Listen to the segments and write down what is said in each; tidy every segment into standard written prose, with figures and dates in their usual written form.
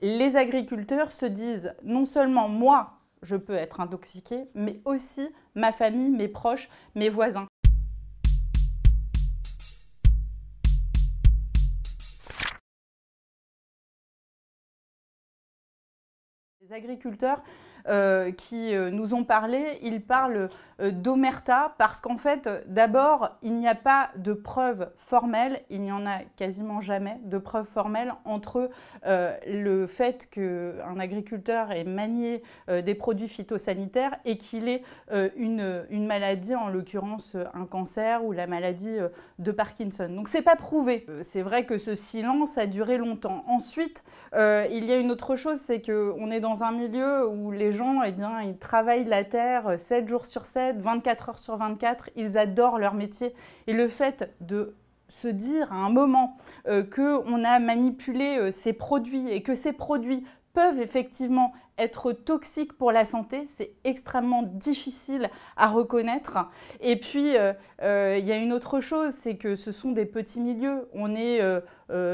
les agriculteurs se disent non seulement moi, je peux être intoxiqué, mais aussi ma famille, mes proches, mes voisins. Les agriculteurs qui nous ont parlé, ils parlent d'omerta parce qu'en fait, d'abord, il n'y a pas de preuves formelles, il n'y en a quasiment jamais de preuves formelles entre le fait qu'un agriculteur ait manié des produits phytosanitaires et qu'il ait une maladie, en l'occurrence un cancer ou la maladie de Parkinson. Donc c'est pas prouvé. C'est vrai que ce silence a duré longtemps. Ensuite, il y a une autre chose, c'est qu'on est dans un milieu où les gens, eh bien, ils travaillent la terre 7 jours sur 7, 24 heures sur 24, ils adorent leur métier. Et le fait de se dire à un moment qu'on a manipulé ces produits et que ces produits peuvent effectivement être toxiques pour la santé, c'est extrêmement difficile à reconnaître. Et puis, il y a une autre chose, c'est que ce sont des petits milieux. On est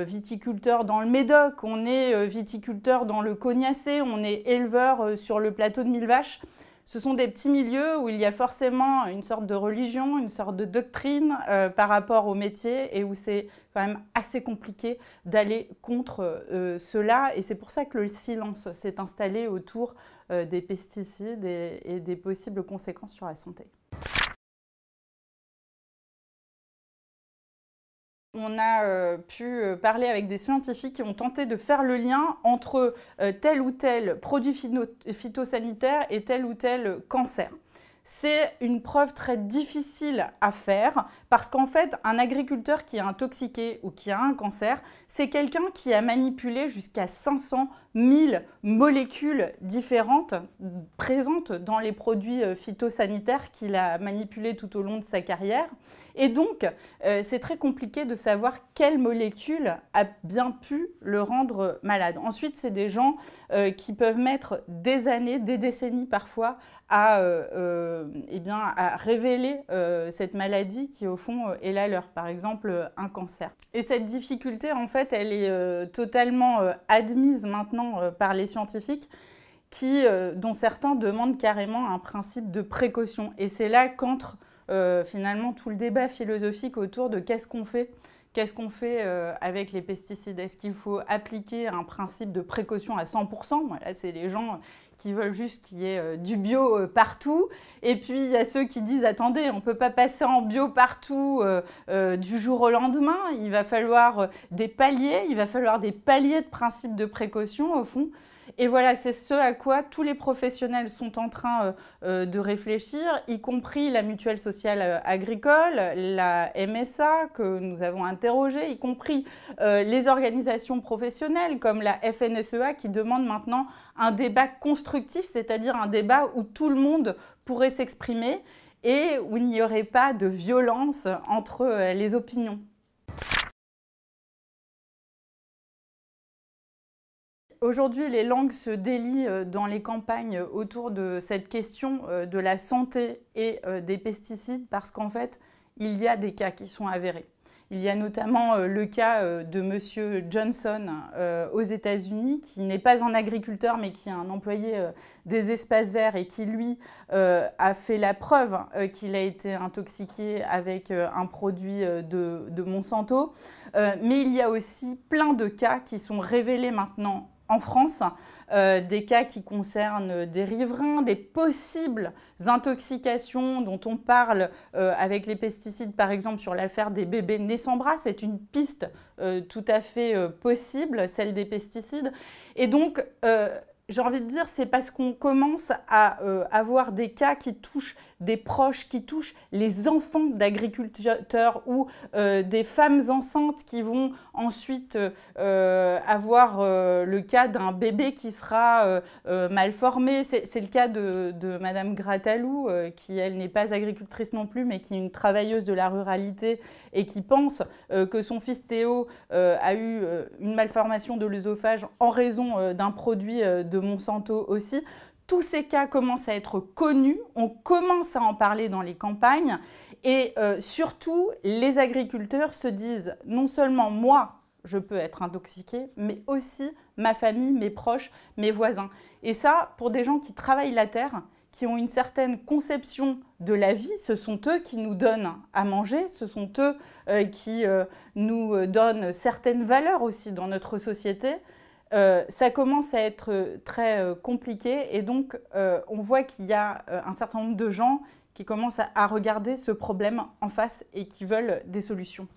viticulteur dans le Médoc, on est viticulteur dans le Cognacé, on est éleveur sur le plateau de Millevaches. Ce sont des petits milieux où il y a forcément une sorte de religion, une sorte de doctrine par rapport au métier et où c'est quand même assez compliqué d'aller contre cela. Et c'est pour ça que le silence s'est installé autour des pesticides et des possibles conséquences sur la santé. On a pu parler avec des scientifiques qui ont tenté de faire le lien entre tel ou tel produit phytosanitaire et tel ou tel cancer. C'est une preuve très difficile à faire parce qu'en fait, un agriculteur qui est intoxiqué ou qui a un cancer, c'est quelqu'un qui a manipulé jusqu'à 500 000 molécules différentes présentes dans les produits phytosanitaires qu'il a manipulés tout au long de sa carrière. Et donc, c'est très compliqué de savoir quelle molécule a bien pu le rendre malade. Ensuite, c'est des gens qui peuvent mettre des années, des décennies parfois à révéler cette maladie qui, au fond, est la leur, par exemple un cancer. Et cette difficulté, en fait, elle est totalement admise maintenant par les scientifiques dont certains demandent carrément un principe de précaution. Et c'est là qu'entre finalement tout le débat philosophique autour de qu'est-ce qu'on fait avec les pesticides. Est-ce qu'il faut appliquer un principe de précaution à 100% ? Voilà, c'est les gens qui veulent juste qu'il y ait du bio partout. Et puis, il y a ceux qui disent « Attendez, on ne peut pas passer en bio partout du jour au lendemain. Il va falloir des paliers, de principe de précaution, au fond. » Et voilà, c'est ce à quoi tous les professionnels sont en train de réfléchir, y compris la Mutuelle sociale agricole, la MSA que nous avons interrogée, y compris les organisations professionnelles comme la FNSEA qui demandent maintenant un débat constructif, c'est-à-dire un débat où tout le monde pourrait s'exprimer et où il n'y aurait pas de violence entre les opinions. Aujourd'hui, les langues se délient dans les campagnes autour de cette question de la santé et des pesticides parce qu'en fait, il y a des cas qui sont avérés. Il y a notamment le cas de M. Johnson aux États-Unis, qui n'est pas un agriculteur, mais qui est un employé des espaces verts et qui, lui, a fait la preuve qu'il a été intoxiqué avec un produit de Monsanto. Mais il y a aussi plein de cas qui sont révélés maintenant en France, des cas qui concernent des riverains, des possibles intoxications dont on parle avec les pesticides, par exemple sur l'affaire des bébés nés sans bras. C'est une piste tout à fait possible, celle des pesticides. Et donc, j'ai envie de dire, c'est parce qu'on commence à avoir des cas qui touchent des proches, qui touchent les enfants d'agriculteurs ou des femmes enceintes qui vont ensuite avoir le cas d'un bébé qui sera mal formé. C'est le cas de Madame Gratalou, qui, elle, n'est pas agricultrice non plus, mais qui est une travailleuse de la ruralité et qui pense que son fils Théo a eu une malformation de l'œsophage en raison d'un produit de Monsanto aussi. Tous ces cas commencent à être connus, on commence à en parler dans les campagnes et surtout, les agriculteurs se disent non seulement moi, je peux être intoxiqué, mais aussi ma famille, mes proches, mes voisins. Et ça, pour des gens qui travaillent la terre, qui ont une certaine conception de la vie, ce sont eux qui nous donnent à manger, ce sont eux qui nous donnent certaines valeurs aussi dans notre société. Ça commence à être très compliqué et donc on voit qu'il y a un certain nombre de gens qui commencent à regarder ce problème en face et qui veulent des solutions.